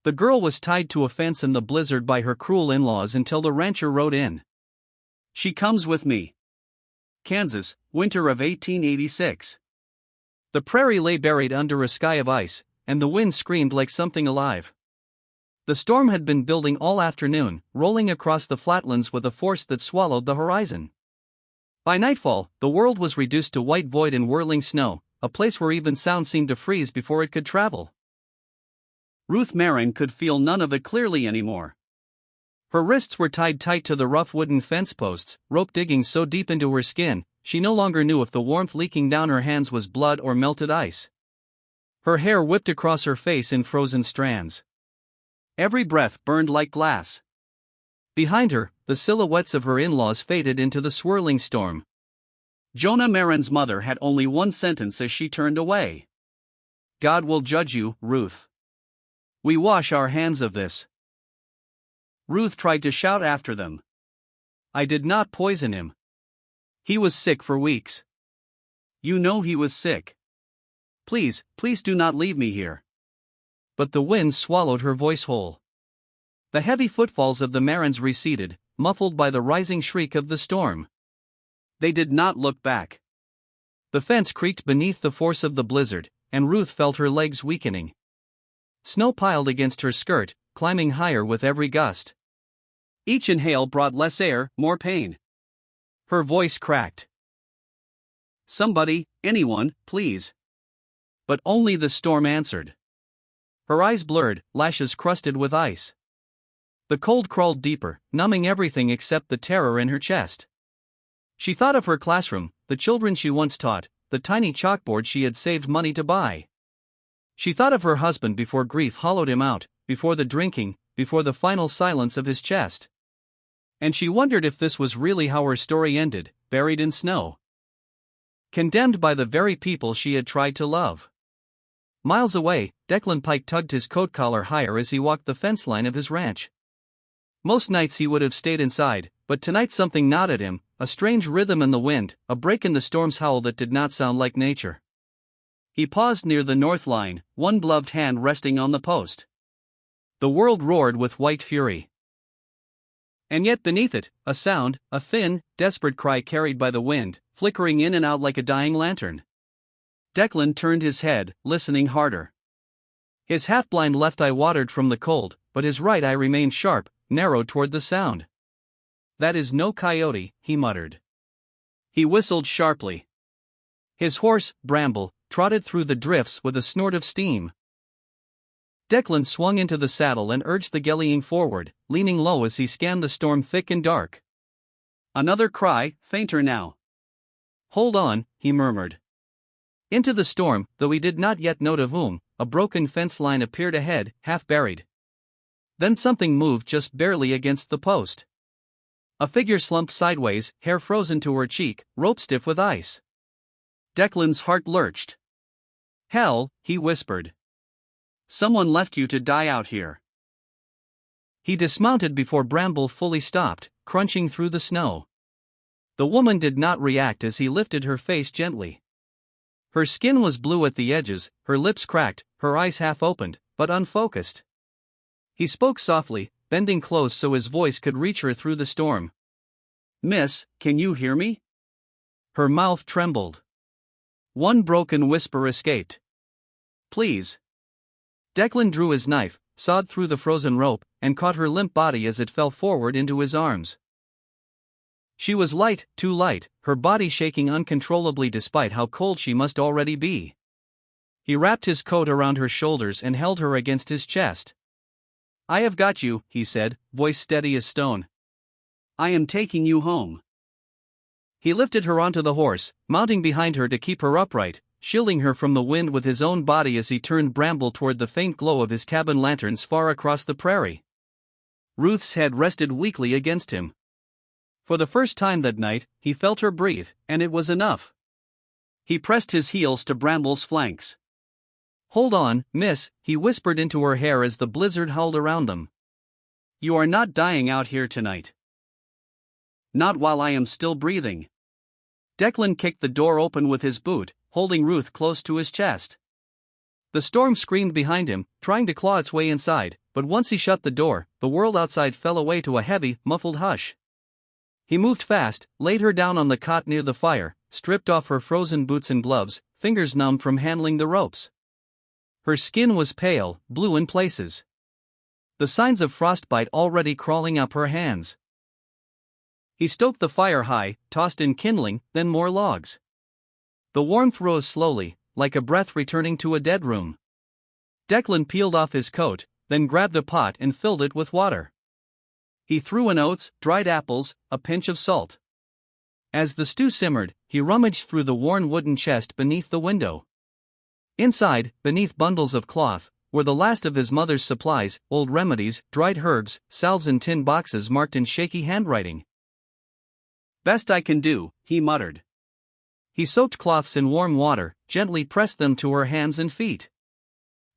The girl was tied to a fence in the blizzard by her cruel in-laws until the rancher rode in. She comes with me. Kansas, winter of 1886. The prairie lay buried under a sky of ice, and the wind screamed like something alive. The storm had been building all afternoon, rolling across the flatlands with a force that swallowed the horizon. By nightfall, the world was reduced to white void and whirling snow, a place where even sound seemed to freeze before it could travel. Ruth Marin could feel none of it clearly anymore. Her wrists were tied tight to the rough wooden fence posts, rope digging so deep into her skin, she no longer knew if the warmth leaking down her hands was blood or melted ice. Her hair whipped across her face in frozen strands. Every breath burned like glass. Behind her, the silhouettes of her in-laws faded into the swirling storm. Jonah Marin's mother had only one sentence as she turned away. God will judge you, Ruth. We wash our hands of this. Ruth tried to shout after them. I did not poison him. He was sick for weeks. You know he was sick. Please, please do not leave me here. But the wind swallowed her voice whole. The heavy footfalls of the Marins receded, muffled by the rising shriek of the storm. They did not look back. The fence creaked beneath the force of the blizzard, and Ruth felt her legs weakening. Snow piled against her skirt, climbing higher with every gust. Each inhale brought less air, more pain. Her voice cracked. Somebody, anyone, please. But only the storm answered. Her eyes blurred, lashes crusted with ice. The cold crawled deeper, numbing everything except the terror in her chest. She thought of her classroom, the children she once taught, the tiny chalkboard she had saved money to buy. She thought of her husband before grief hollowed him out, before the drinking, before the final silence of his chest. And she wondered if this was really how her story ended, buried in snow. Condemned by the very people she had tried to love. Miles away, Declan Pike tugged his coat collar higher as he walked the fence line of his ranch. Most nights he would have stayed inside, but tonight something gnawed at him, a strange rhythm in the wind, a break in the storm's howl that did not sound like nature. He paused near the north line, one gloved hand resting on the post. The world roared with white fury. And yet beneath it, a sound, a thin, desperate cry carried by the wind, flickering in and out like a dying lantern. Declan turned his head, listening harder. His half-blind left eye watered from the cold, but his right eye remained sharp, narrowed toward the sound. That is no coyote, he muttered. He whistled sharply. His horse, Bramble, trotted through the drifts with a snort of steam. Declan swung into the saddle and urged the gelding forward, leaning low as he scanned the storm thick and dark. Another cry, fainter now. Hold on, he murmured. Into the storm, though he did not yet know to whom, a broken fence line appeared ahead, half buried. Then something moved just barely against the post. A figure slumped sideways, hair frozen to her cheek, rope stiff with ice. Declan's heart lurched. Hell, he whispered. Someone left you to die out here. He dismounted before Bramble fully stopped, crunching through the snow. The woman did not react as he lifted her face gently. Her skin was blue at the edges, her lips cracked, her eyes half opened, but unfocused. He spoke softly, bending close so his voice could reach her through the storm. Miss, can you hear me? Her mouth trembled. One broken whisper escaped. Please. Declan drew his knife, sawed through the frozen rope, and caught her limp body as it fell forward into his arms. She was light, too light, her body shaking uncontrollably despite how cold she must already be. He wrapped his coat around her shoulders and held her against his chest. I have got you, he said, voice steady as stone. I am taking you home. He lifted her onto the horse, mounting behind her to keep her upright, shielding her from the wind with his own body as he turned Bramble toward the faint glow of his cabin lanterns far across the prairie. Ruth's head rested weakly against him. For the first time that night, he felt her breathe, and it was enough. He pressed his heels to Bramble's flanks. Hold on, miss, he whispered into her hair as the blizzard howled around them. You are not dying out here tonight. Not while I am still breathing. Declan kicked the door open with his boot, holding Ruth close to his chest. The storm screamed behind him, trying to claw its way inside, but once he shut the door, the world outside fell away to a heavy, muffled hush. He moved fast, laid her down on the cot near the fire, stripped off her frozen boots and gloves, fingers numb from handling the ropes. Her skin was pale, blue in places. The signs of frostbite already crawling up her hands. He stoked the fire high, tossed in kindling, then more logs. The warmth rose slowly, like a breath returning to a dead room. Declan peeled off his coat, then grabbed a pot and filled it with water. He threw in oats, dried apples, a pinch of salt. As the stew simmered, he rummaged through the worn wooden chest beneath the window. Inside, beneath bundles of cloth, were the last of his mother's supplies, old remedies, dried herbs, salves and tin boxes marked in shaky handwriting. "Best I can do," he muttered. He soaked cloths in warm water, gently pressed them to her hands and feet.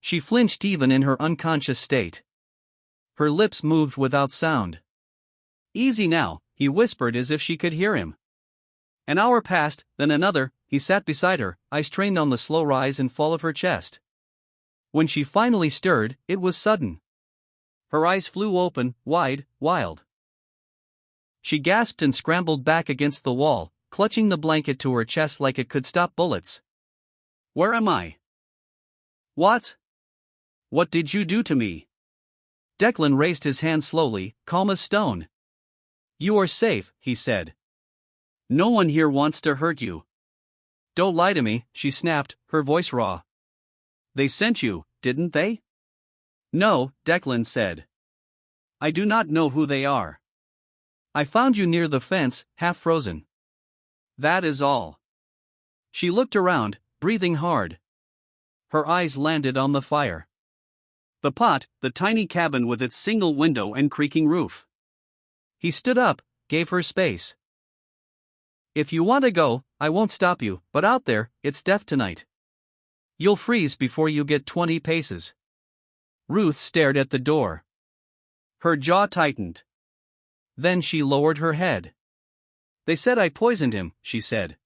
She flinched even in her unconscious state. Her lips moved without sound. "Easy now," he whispered as if she could hear him. An hour passed, then another. He sat beside her, eyes trained on the slow rise and fall of her chest. When she finally stirred, it was sudden. Her eyes flew open, wide, wild. She gasped and scrambled back against the wall, clutching the blanket to her chest like it could stop bullets. "Where am I? What? What did you do to me?" Declan raised his hand slowly, calm as stone. "You are safe," he said. "No one here wants to hurt you." "Don't lie to me," she snapped, her voice raw. "They sent you, didn't they?" "No," Declan said. "I do not know who they are. I found you near the fence, half frozen. That is all." She looked around, breathing hard. Her eyes landed on the fire. The pot, the tiny cabin with its single window and creaking roof. He stood up, gave her space. "If you want to go, I won't stop you, but out there, it's death tonight. You'll freeze before you get 20 paces." Ruth stared at the door. Her jaw tightened. Then she lowered her head. "They said I poisoned him," she said.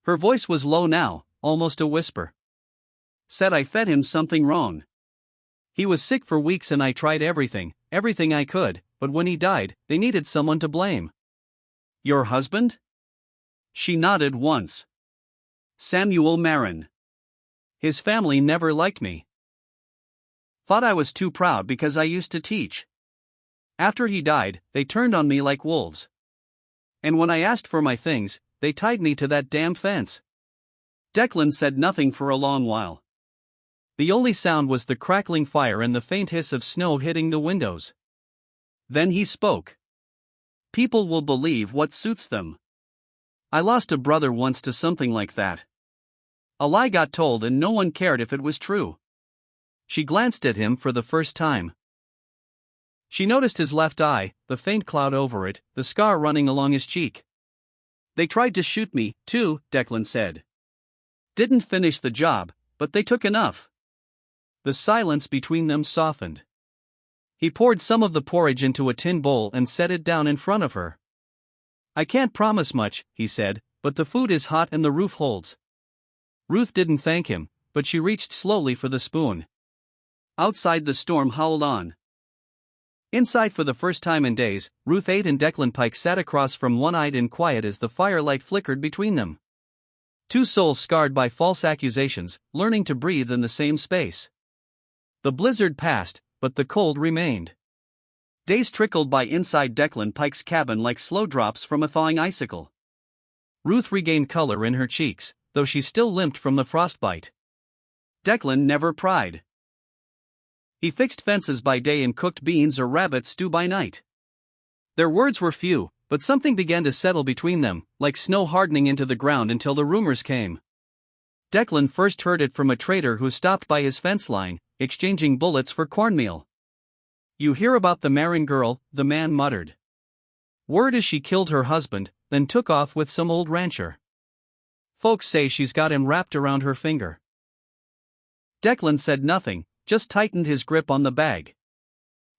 Her voice was low now, almost a whisper. "Said I fed him something wrong. He was sick for weeks and I tried everything I could, but when he died, they needed someone to blame." "Your husband?" She nodded once. "Samuel Marin. His family never liked me. Thought I was too proud because I used to teach. After he died, they turned on me like wolves. And when I asked for my things, they tied me to that damn fence." Declan said nothing for a long while. The only sound was the crackling fire and the faint hiss of snow hitting the windows. Then he spoke. "People will believe what suits them. I lost a brother once to something like that. A lie got told and no one cared if it was true." She glanced at him for the first time. She noticed his left eye, the faint cloud over it, the scar running along his cheek. "They tried to shoot me, too," Declan said. "Didn't finish the job, but they took enough." The silence between them softened. He poured some of the porridge into a tin bowl and set it down in front of her. "I can't promise much," he said, "but the food is hot and the roof holds." Ruth didn't thank him, but she reached slowly for the spoon. Outside the storm howled on. Inside for the first time in days, Ruth ate and Declan Pike sat across from one-eyed and quiet as the firelight flickered between them. Two souls scarred by false accusations, learning to breathe in the same space. The blizzard passed, but the cold remained. Days trickled by inside Declan Pike's cabin like slow drops from a thawing icicle. Ruth regained color in her cheeks, though she still limped from the frostbite. Declan never pried. He fixed fences by day and cooked beans or rabbit stew by night. Their words were few, but something began to settle between them, like snow hardening into the ground until the rumors came. Declan first heard it from a trader who stopped by his fence line, exchanging bullets for cornmeal. "You hear about the Marin girl," the man muttered. "Word is she killed her husband, then took off with some old rancher. Folks say she's got him wrapped around her finger." Declan said nothing, just tightened his grip on the bag.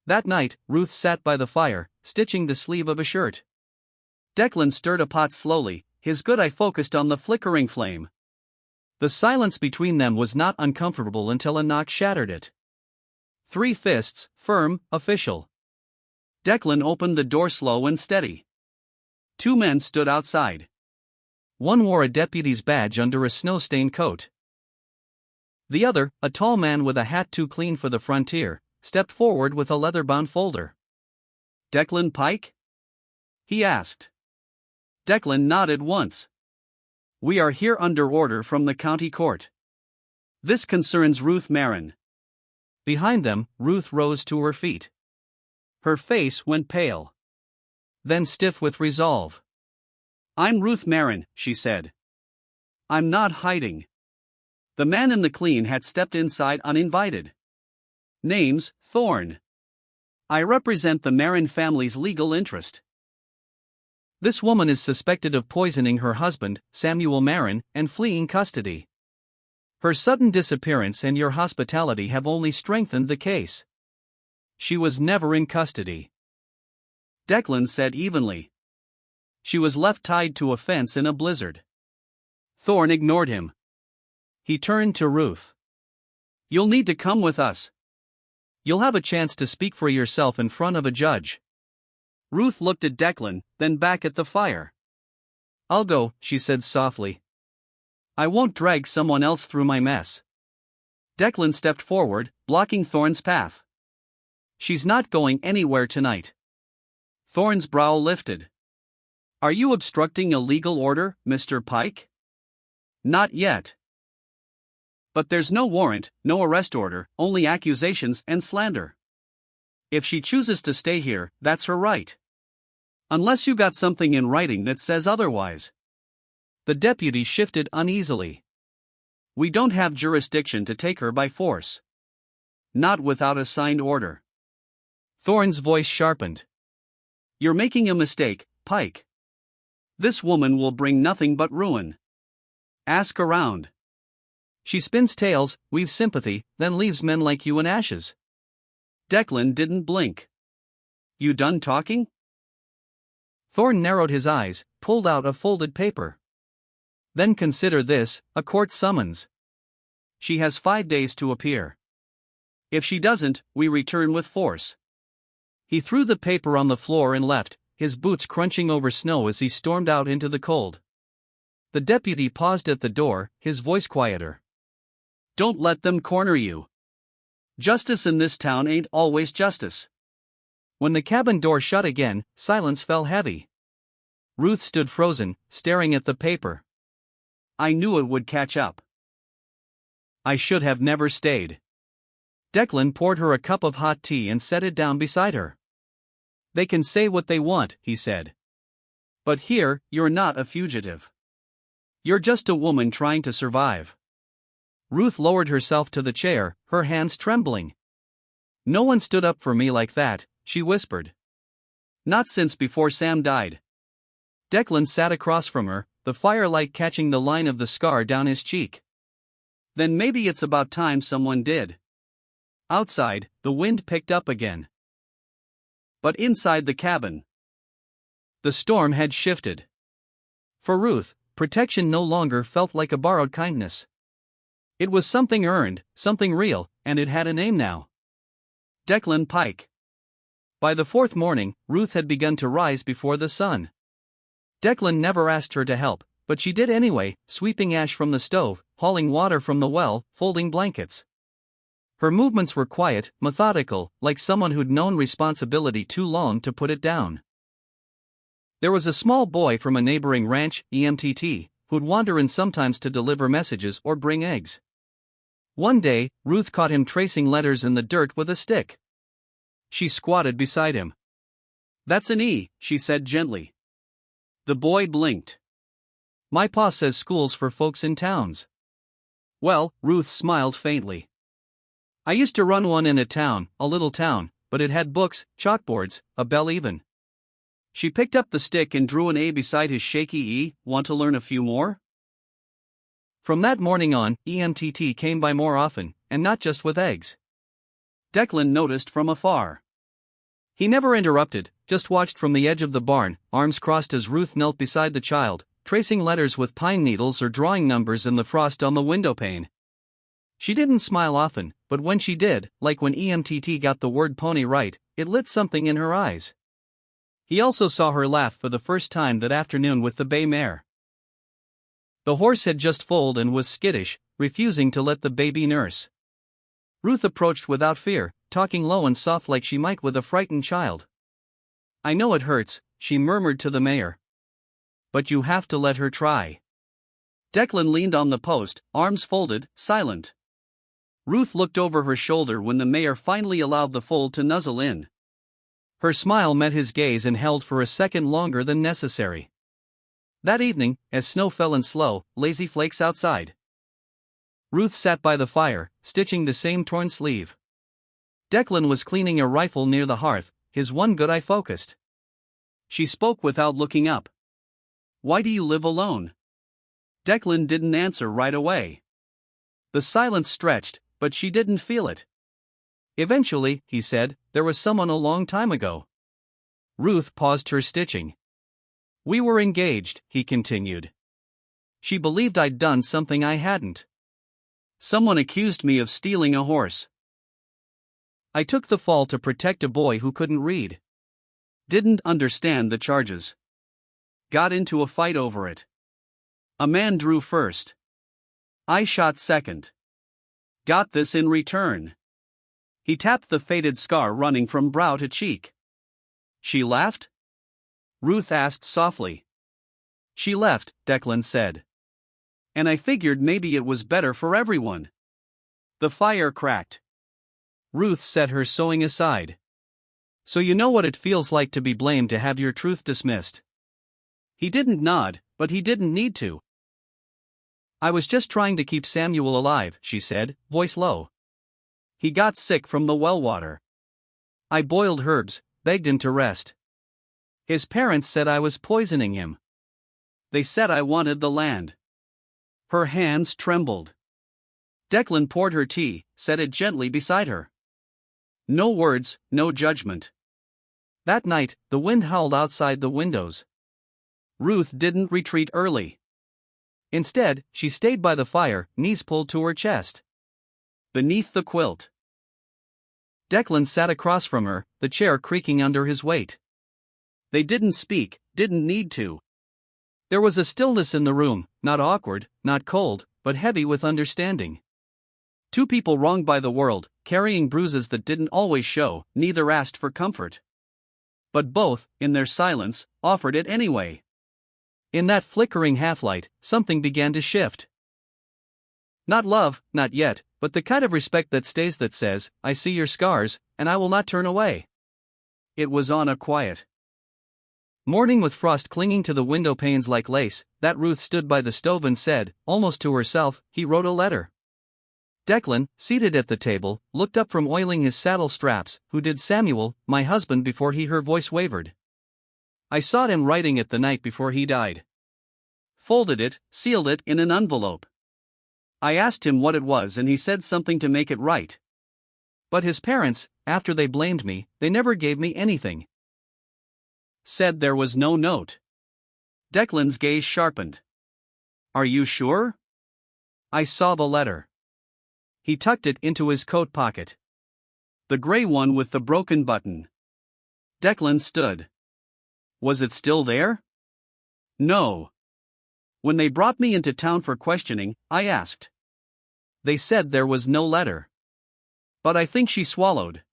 That night, Ruth sat by the fire, stitching the sleeve of a shirt. Declan stirred a pot slowly, his good eye focused on the flickering flame. The silence between them was not uncomfortable until a knock shattered it. 3 fists, firm, official. Declan opened the door slow and steady. 2 men stood outside. One wore a deputy's badge under a snow-stained coat. The other, a tall man with a hat too clean for the frontier, stepped forward with a leather-bound folder. "Declan Pike?" he asked. Declan nodded once. "We are here under order from the county court. This concerns Ruth Marin." Behind them, Ruth rose to her feet. Her face went pale, then stiff with resolve. "I'm Ruth Marin," she said. "I'm not hiding." The man in the clean hat stepped inside uninvited. "Name's Thorne. I represent the Marin family's legal interest. This woman is suspected of poisoning her husband, Samuel Marin, and fleeing custody. Her sudden disappearance and your hospitality have only strengthened the case. She was never in custody," Declan said evenly. "She was left tied to a fence in a blizzard." Thorne ignored him. He turned to Ruth. "You'll need to come with us. You'll have a chance to speak for yourself in front of a judge." Ruth looked at Declan, then back at the fire. "I'll go," she said softly. "I won't drag someone else through my mess." Declan stepped forward, blocking Thorne's path. "She's not going anywhere tonight." Thorne's brow lifted. "Are you obstructing a legal order, Mr. Pike?" "Not yet. But there's no warrant, no arrest order, only accusations and slander. If she chooses to stay here, that's her right. Unless you got something in writing that says otherwise." The deputy shifted uneasily. "We don't have jurisdiction to take her by force. Not without a signed order." Thorne's voice sharpened. "You're making a mistake, Pike. This woman will bring nothing but ruin. Ask around. She spins tales, weaves sympathy, then leaves men like you in ashes." Declan didn't blink. "You done talking?" Thorne narrowed his eyes, pulled out a folded paper. "Then consider this, a court summons. She has 5 days to appear. If she doesn't, we return with force." He threw the paper on the floor and left, his boots crunching over snow as he stormed out into the cold. The deputy paused at the door, his voice quieter. "Don't let them corner you. Justice in this town ain't always justice." When the cabin door shut again, silence fell heavy. Ruth stood frozen, staring at the paper. "I knew it would catch up. I should have never stayed." Declan poured her a cup of hot tea and set it down beside her. "They can say what they want," he said. "But here, you're not a fugitive. You're just a woman trying to survive." Ruth lowered herself to the chair, her hands trembling. "No one stood up for me like that," she whispered. "Not since before Sam died." Declan sat across from her, the firelight catching the line of the scar down his cheek. "Then maybe it's about time someone did." Outside, the wind picked up again. But inside the cabin, the storm had shifted. For Ruth, protection no longer felt like a borrowed kindness. It was something earned, something real, and it had a name now. Declan Pike. By the 4th morning, Ruth had begun to rise before the sun. Declan never asked her to help, but she did anyway, sweeping ash from the stove, hauling water from the well, folding blankets. Her movements were quiet, methodical, like someone who'd known responsibility too long to put it down. There was a small boy from a neighboring ranch, EMTT, who'd wander in sometimes to deliver messages or bring eggs. One day, Ruth caught him tracing letters in the dirt with a stick. She squatted beside him. "That's an E," she said gently. The boy blinked. "My pa says school's for folks in towns." "Well," Ruth smiled faintly. "I used to run one in a little town, but it had books, chalkboards, a bell even." She picked up the stick and drew an A beside his shaky E. "Want to learn a few more?" From that morning on, EMTT came by more often, and not just with eggs. Declan noticed from afar. He never interrupted, just watched from the edge of the barn, arms crossed as Ruth knelt beside the child, tracing letters with pine needles or drawing numbers in the frost on the windowpane. She didn't smile often, but when she did, like when EMTT got the word pony right, it lit something in her eyes. He also saw her laugh for the first time that afternoon with the bay mare. The horse had just foaled and was skittish, refusing to let the baby nurse. Ruth approached without fear, talking low and soft like she might with a frightened child. "I know it hurts," she murmured to the mayor. "But you have to let her try." Declan leaned on the post, arms folded, silent. Ruth looked over her shoulder when the mayor finally allowed the foal to nuzzle in. Her smile met his gaze and held for a second longer than necessary. That evening, as snow fell in slow, lazy flakes outside, Ruth sat by the fire, stitching the same torn sleeve. Declan was cleaning a rifle near the hearth, his one good eye focused. She spoke without looking up. "Why do you live alone?" Declan didn't answer right away. The silence stretched, but she didn't feel it. "Eventually," he said, "there was someone a long time ago." Ruth paused her stitching. "We were engaged," he continued. "She believed I'd done something I hadn't. Someone accused me of stealing a horse. I took the fall to protect a boy who couldn't read. Didn't understand the charges. Got into a fight over it. A man drew first. I shot second. Got this in return." He tapped the faded scar running from brow to cheek. "She laughed?" Ruth asked softly. "She left," Declan said. "And I figured maybe it was better for everyone." The fire cracked. Ruth set her sewing aside. "So you know what it feels like to be blamed, to have your truth dismissed?" He didn't nod, but he didn't need to. "I was just trying to keep Samuel alive," she said, voice low. "He got sick from the well water. I boiled herbs, begged him to rest. His parents said I was poisoning him. They said I wanted the land." Her hands trembled. Declan poured her tea, set it gently beside her. No words, no judgment. That night, the wind howled outside the windows. Ruth didn't retreat early. Instead, she stayed by the fire, knees pulled to her chest. Beneath the quilt. Declan sat across from her, the chair creaking under his weight. They didn't speak, didn't need to. There was a stillness in the room, not awkward, not cold, but heavy with understanding. Two people wronged by the world, carrying bruises that didn't always show, neither asked for comfort. But both, in their silence, offered it anyway. In that flickering half-light, something began to shift. Not love, not yet, but the kind of respect that stays, that says, "I see your scars, and I will not turn away." It was on a quiet morning with frost clinging to the window panes like lace, that Ruth stood by the stove and said, almost to herself, "He wrote a letter." Declan, seated at the table, looked up from oiling his saddle straps. "Who did Samuel, my husband?" before her voice wavered. "I saw him writing it the night before he died. Folded it, sealed it in an envelope. I asked him what it was and he said something to make it right. But his parents, after they blamed me, they never gave me anything. Said there was no note." Declan's gaze sharpened. "Are you sure?" "I saw the letter." He tucked it into his coat pocket. The gray one with the broken button. Declan stood. "Was it still there?" "No. When they brought me into town for questioning, I asked. They said there was no letter. But I think she swallowed.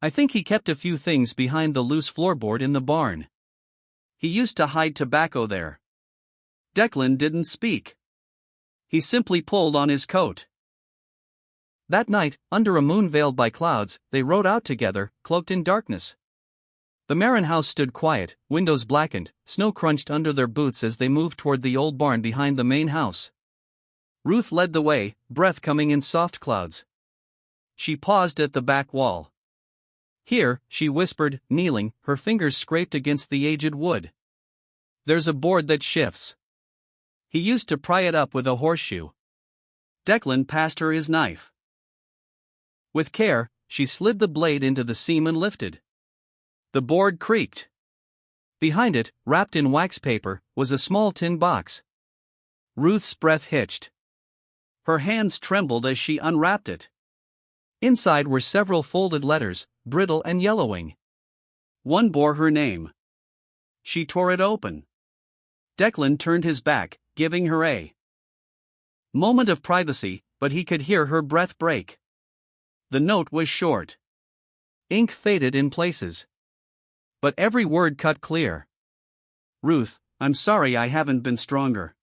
I think he kept a few things behind the loose floorboard in the barn. He used to hide tobacco there." Declan didn't speak. He simply pulled on his coat. That night, under a moon veiled by clouds, they rode out together, cloaked in darkness. The Marin house stood quiet, windows blackened, snow crunched under their boots as they moved toward the old barn behind the main house. Ruth led the way, breath coming in soft clouds. She paused at the back wall. "Here," she whispered, kneeling, her fingers scraped against the aged wood. "There's a board that shifts. He used to pry it up with a horseshoe." Declan passed her his knife. With care, she slid the blade into the seam and lifted. The board creaked. Behind it, wrapped in wax paper, was a small tin box. Ruth's breath hitched. Her hands trembled as she unwrapped it. Inside were several folded letters, brittle and yellowing. One bore her name. She tore it open. Declan turned his back, giving her a moment of privacy, but he could hear her breath break. The note was short. Ink faded in places. But every word cut clear. Ruth, I'm sorry I haven't been stronger.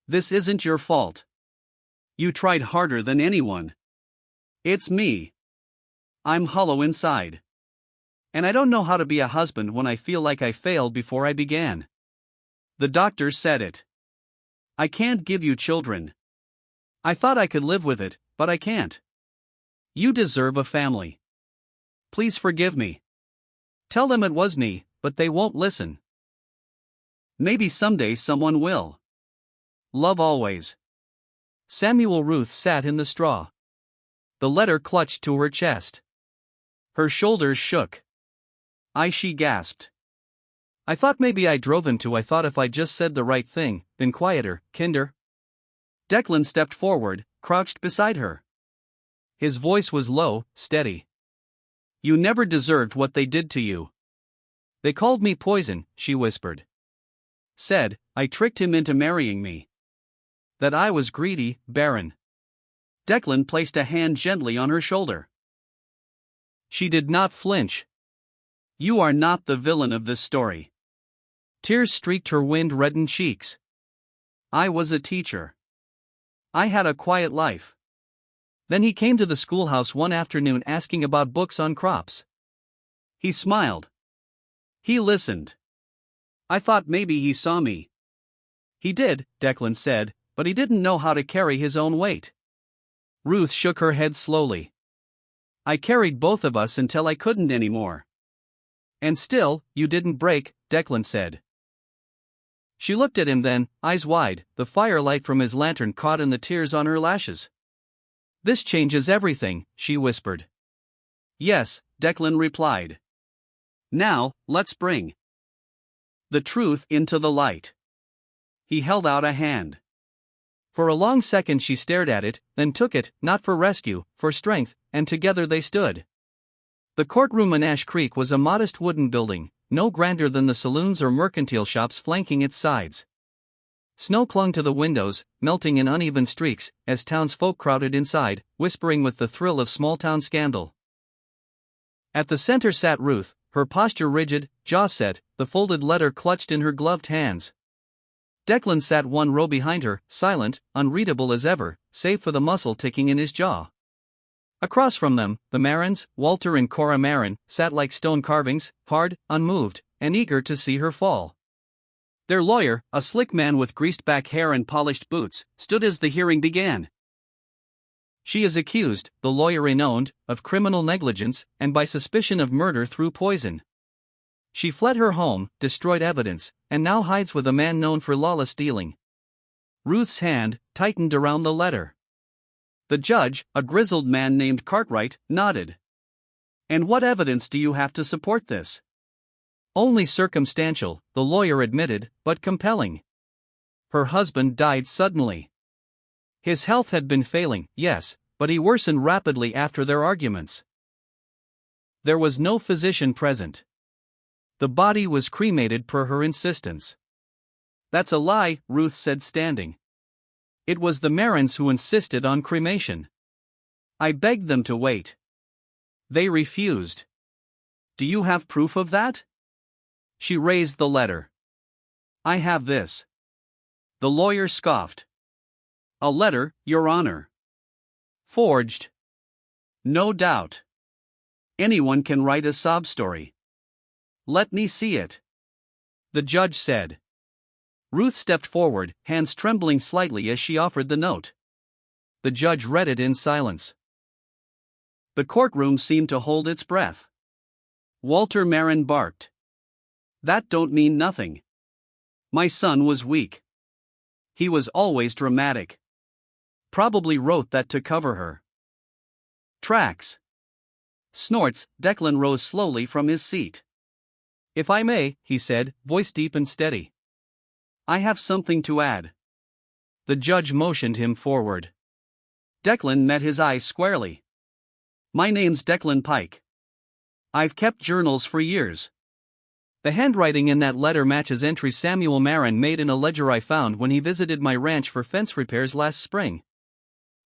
This isn't your fault. You tried harder than anyone. It's me. I'm hollow inside. And I don't know how to be a husband when I feel like I failed before I began. The doctor said it. I can't give you children. I thought I could live with it, but I can't. You deserve a family. Please forgive me. Tell them it was me, but they won't listen. Maybe someday someone will. Love always. Samuel. Ruth sat in the straw. The letter clutched to her chest. Her shoulders shook. She gasped. I thought maybe I drove him to. I thought if I just said the right thing, been quieter, kinder. Declan stepped forward, crouched beside her. His voice was low, steady. You never deserved what they did to you. They called me poison, she whispered. Said, I tricked him into marrying me. That I was greedy, barren. Declan placed a hand gently on her shoulder. She did not flinch. You are not the villain of this story. Tears streaked her wind-reddened cheeks. I was a teacher. I had a quiet life. Then he came to the schoolhouse one afternoon asking about books on crops. He smiled. He listened. I thought maybe he saw me. He did, Declan said, but he didn't know how to carry his own weight. Ruth shook her head slowly. I carried both of us until I couldn't anymore. And still, you didn't break, Declan said. She looked at him then, eyes wide, the firelight from his lantern caught in the tears on her lashes. This changes everything, she whispered. Yes, Declan replied. Now, let's bring the truth into the light. He held out a hand. For a long second she stared at it, then took it, not for rescue, for strength, and together they stood. The courtroom in Ash Creek was a modest wooden building, no grander than the saloons or mercantile shops flanking its sides. Snow clung to the windows, melting in uneven streaks, as townsfolk crowded inside, whispering with the thrill of small-town scandal. At the center sat Ruth, her posture rigid, jaw set, the folded letter clutched in her gloved hands. Declan sat one row behind her, silent, unreadable as ever, save for the muscle ticking in his jaw. Across from them, the Marins, Walter and Cora Marin, sat like stone carvings, hard, unmoved, and eager to see her fall. Their lawyer, a slick man with greased-back hair and polished boots, stood as the hearing began. She is accused, the lawyer intoned, of criminal negligence, and by suspicion of murder through poison. She fled her home, destroyed evidence, and now hides with a man known for lawless dealing. Ruth's hand tightened around the letter. The judge, a grizzled man named Cartwright, nodded. And what evidence do you have to support this? Only circumstantial, the lawyer admitted, but compelling. Her husband died suddenly. His health had been failing, yes, but he worsened rapidly after their arguments. There was no physician present. The body was cremated per her insistence. That's a lie, Ruth said, standing. It was the Marins who insisted on cremation. I begged them to wait. They refused. Do you have proof of that? She raised the letter. I have this. The lawyer scoffed. A letter, Your Honor. Forged. No doubt. Anyone can write a sob story. Let me see it. The judge said. Ruth stepped forward, hands trembling slightly as she offered the note. The judge read it in silence. The courtroom seemed to hold its breath. Walter Marin barked. That don't mean nothing. My son was weak. He was always dramatic. Probably wrote that to cover her tracks. Snorts, Declan rose slowly from his seat. If I may, he said, voice deep and steady. I have something to add. The judge motioned him forward. Declan met his eyes squarely. My name's Declan Pike. I've kept journals for years. The handwriting in that letter matches entries Samuel Marin made in a ledger I found when he visited my ranch for fence repairs last spring.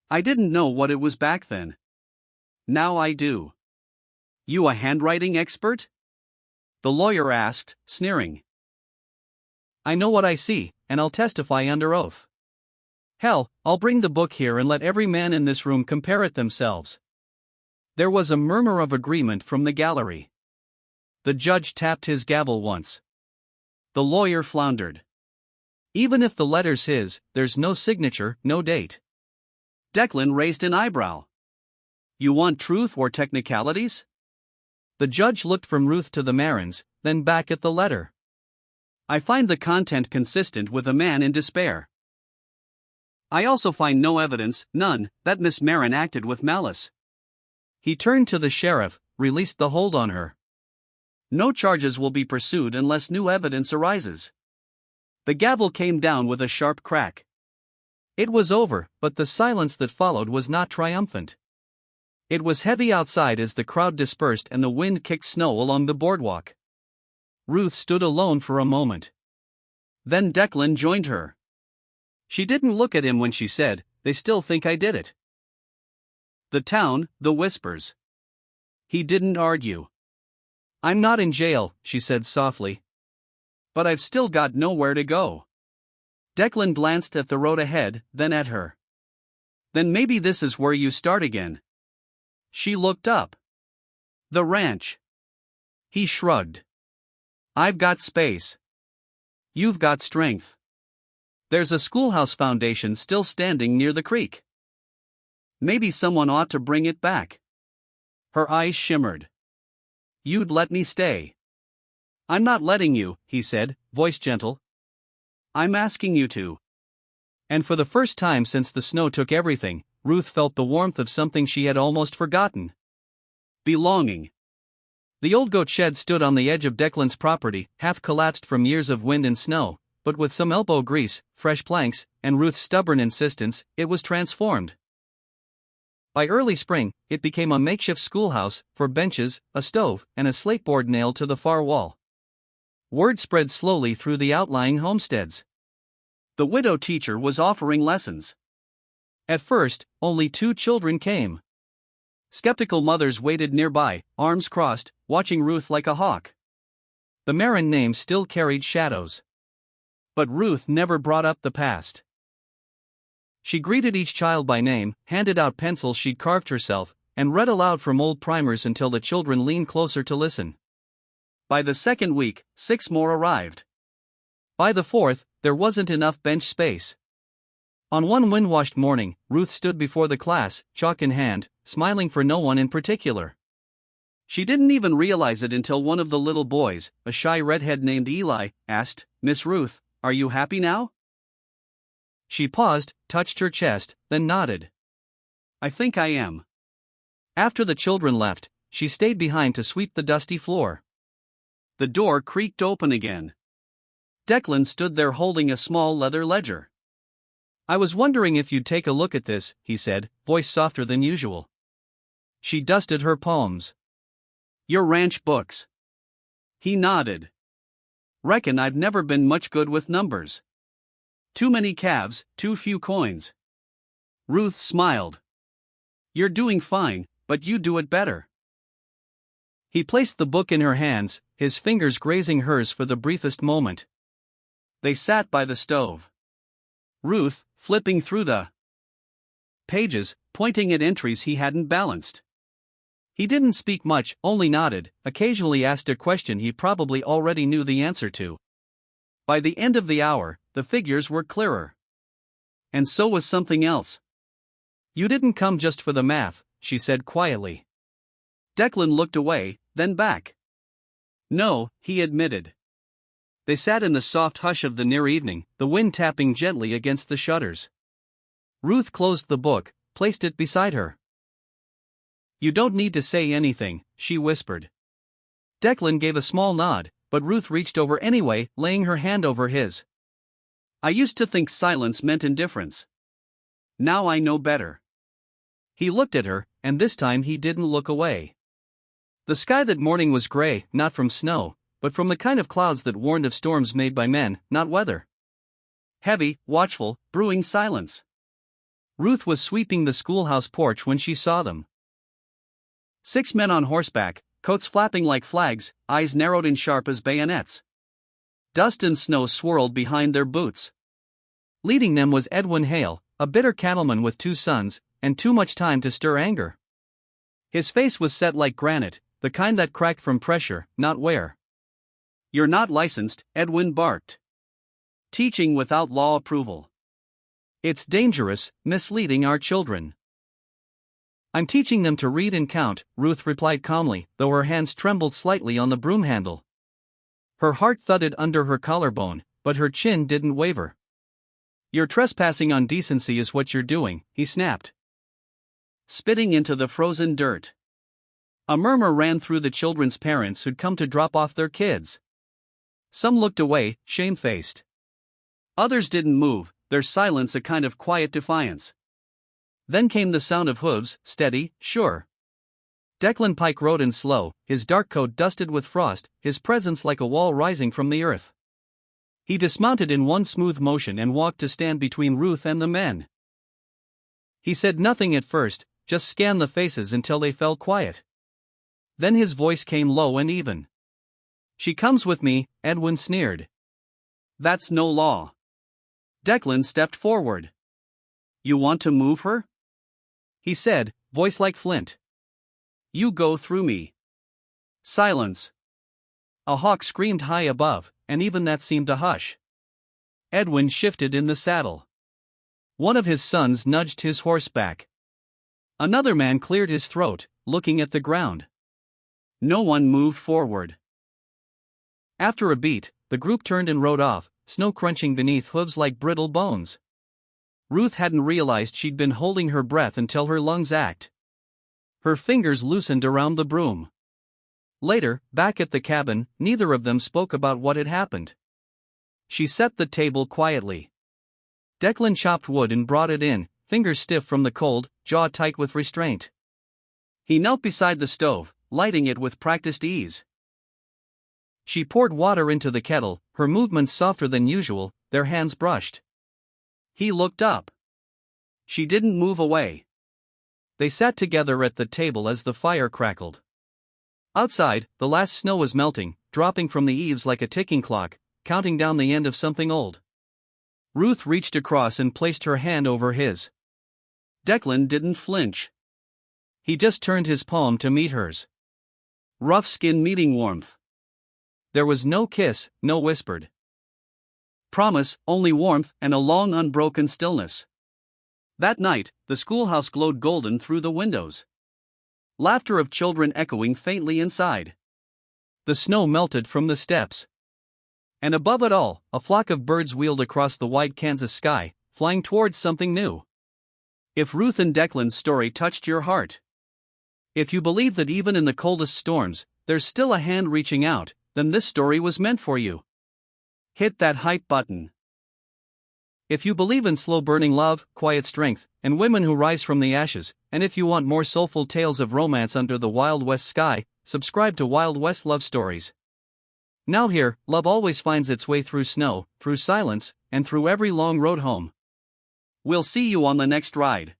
I didn't know what it was back then. Now I do. You a handwriting expert? The lawyer asked, sneering. I know what I see, and I'll testify under oath. Hell, I'll bring the book here and let every man in this room compare it themselves. There was a murmur of agreement from the gallery. The judge tapped his gavel once. The lawyer floundered. Even if the letter's his, there's no signature, no date. Declan raised an eyebrow. You want truth or technicalities? The judge looked from Ruth to the Marins, then back at the letter. I find the content consistent with a man in despair. I also find no evidence, none, that Miss Marin acted with malice. He turned to the sheriff, released the hold on her. No charges will be pursued unless new evidence arises. The gavel came down with a sharp crack. It was over, but the silence that followed was not triumphant. It was heavy outside as the crowd dispersed and the wind kicked snow along the boardwalk. Ruth stood alone for a moment. Then Declan joined her. She didn't look at him when she said, "They still think I did it." The town, the whispers. He didn't argue. I'm not in jail, she said softly. But I've still got nowhere to go. Declan glanced at the road ahead, then at her. Then maybe this is where you start again. She looked up. The ranch. He shrugged. I've got space. You've got strength. There's a schoolhouse foundation still standing near the creek. Maybe someone ought to bring it back. Her eyes shimmered. You'd let me stay. I'm not letting you, he said, voice gentle. I'm asking you to. And for the first time since the snow took everything, Ruth felt the warmth of something she had almost forgotten. Belonging. The old goat shed stood on the edge of Declan's property, half collapsed from years of wind and snow, but with some elbow grease, fresh planks, and Ruth's stubborn insistence, it was transformed. By early spring, it became a makeshift schoolhouse, for benches, a stove, and a slateboard nailed to the far wall. Word spread slowly through the outlying homesteads. The widow teacher was offering lessons. At first, only 2 children came. Skeptical mothers waited nearby, arms crossed, watching Ruth like a hawk. The Marin name still carried shadows. But Ruth never brought up the past. She greeted each child by name, handed out pencils she'd carved herself, and read aloud from old primers until the children leaned closer to listen. By the second week, 6 more arrived. By the 4th, there wasn't enough bench space. On one wind-washed morning, Ruth stood before the class, chalk in hand, smiling for no one in particular. She didn't even realize it until one of the little boys, a shy redhead named Eli, asked, "Miss Ruth, are you happy now?" She paused, touched her chest, then nodded. "I think I am." After the children left, she stayed behind to sweep the dusty floor. The door creaked open again. Declan stood there holding a small leather ledger. "I was wondering if you'd take a look at this," he said, voice softer than usual. She dusted her palms. "Your ranch books." He nodded. "Reckon I've never been much good with numbers. Too many calves, too few coins." Ruth smiled. "You're doing fine, but you do it better." He placed the book in her hands, his fingers grazing hers for the briefest moment. They sat by the stove. Ruth, flipping through the pages, pointing at entries he hadn't balanced. He didn't speak much, only nodded, occasionally asked a question he probably already knew the answer to. By the end of the hour, the figures were clearer. And so was something else. "You didn't come just for the math," she said quietly. Declan looked away, then back. "No," he admitted. They sat in the soft hush of the near evening, the wind tapping gently against the shutters. Ruth closed the book, placed it beside her. "You don't need to say anything," she whispered. Declan gave a small nod, but Ruth reached over anyway, laying her hand over his. "I used to think silence meant indifference. Now I know better. He looked at her, and this time he didn't look away. The sky that morning was gray, not from snow, but from the kind of clouds that warned of storms made by men, not weather. Heavy, watchful, brewing silence. Ruth was sweeping the schoolhouse porch when she saw them. 6 men on horseback, coats flapping like flags, eyes narrowed and sharp as bayonets. Dust and snow swirled behind their boots. Leading them was Edwin Hale, a bitter cattleman with 2 sons, and too much time to stir anger. His face was set like granite, the kind that cracked from pressure, not wear. "You're not licensed," Edwin barked. "Teaching without law approval. It's dangerous, misleading our children." "I'm teaching them to read and count," Ruth replied calmly, though her hands trembled slightly on the broom handle. Her heart thudded under her collarbone, but her chin didn't waver. "You're trespassing on decency is what you're doing," he snapped. Spitting into the frozen dirt. A murmur ran through the children's parents who'd come to drop off their kids. Some looked away, shamefaced. Others didn't move, their silence a kind of quiet defiance. Then came the sound of hooves, steady, sure. Declan Pike rode in slow, his dark coat dusted with frost, his presence like a wall rising from the earth. He dismounted in one smooth motion and walked to stand between Ruth and the men. He said nothing at first, just scanned the faces until they fell quiet. Then his voice came low and even. "She comes with me," Edwin sneered. "That's no law." Declan stepped forward. "You want to move her?" he said, voice like flint. "You go through me." Silence. A hawk screamed high above, and even that seemed to hush. Edwin shifted in the saddle. One of his sons nudged his horse back. Another man cleared his throat, looking at the ground. No one moved forward. After a beat, the group turned and rode off, snow crunching beneath hooves like brittle bones. Ruth hadn't realized she'd been holding her breath until her lungs ached. Her fingers loosened around the broom. Later, back at the cabin, neither of them spoke about what had happened. She set the table quietly. Declan chopped wood and brought it in, fingers stiff from the cold, jaw tight with restraint. He knelt beside the stove, lighting it with practiced ease. She poured water into the kettle, her movements softer than usual, their hands brushed. He looked up. She didn't move away. They sat together at the table as the fire crackled. Outside, the last snow was melting, dropping from the eaves like a ticking clock, counting down the end of something old. Ruth reached across and placed her hand over his. Declan didn't flinch. He just turned his palm to meet hers. Rough skin meeting warmth. There was no kiss, no whispered promise, only warmth and a long unbroken stillness. That night, the schoolhouse glowed golden through the windows. Laughter of children echoing faintly inside. The snow melted from the steps. And above it all, a flock of birds wheeled across the wide Kansas sky, flying towards something new. If Ruth and Declan's story touched your heart, if you believe that even in the coldest storms, there's still a hand reaching out, then this story was meant for you. Hit that hype button. If you believe in slow-burning love, quiet strength, and women who rise from the ashes, and if you want more soulful tales of romance under the Wild West sky, subscribe to Wild West Love Stories. Now here, love always finds its way through snow, through silence, and through every long road home. We'll see you on the next ride.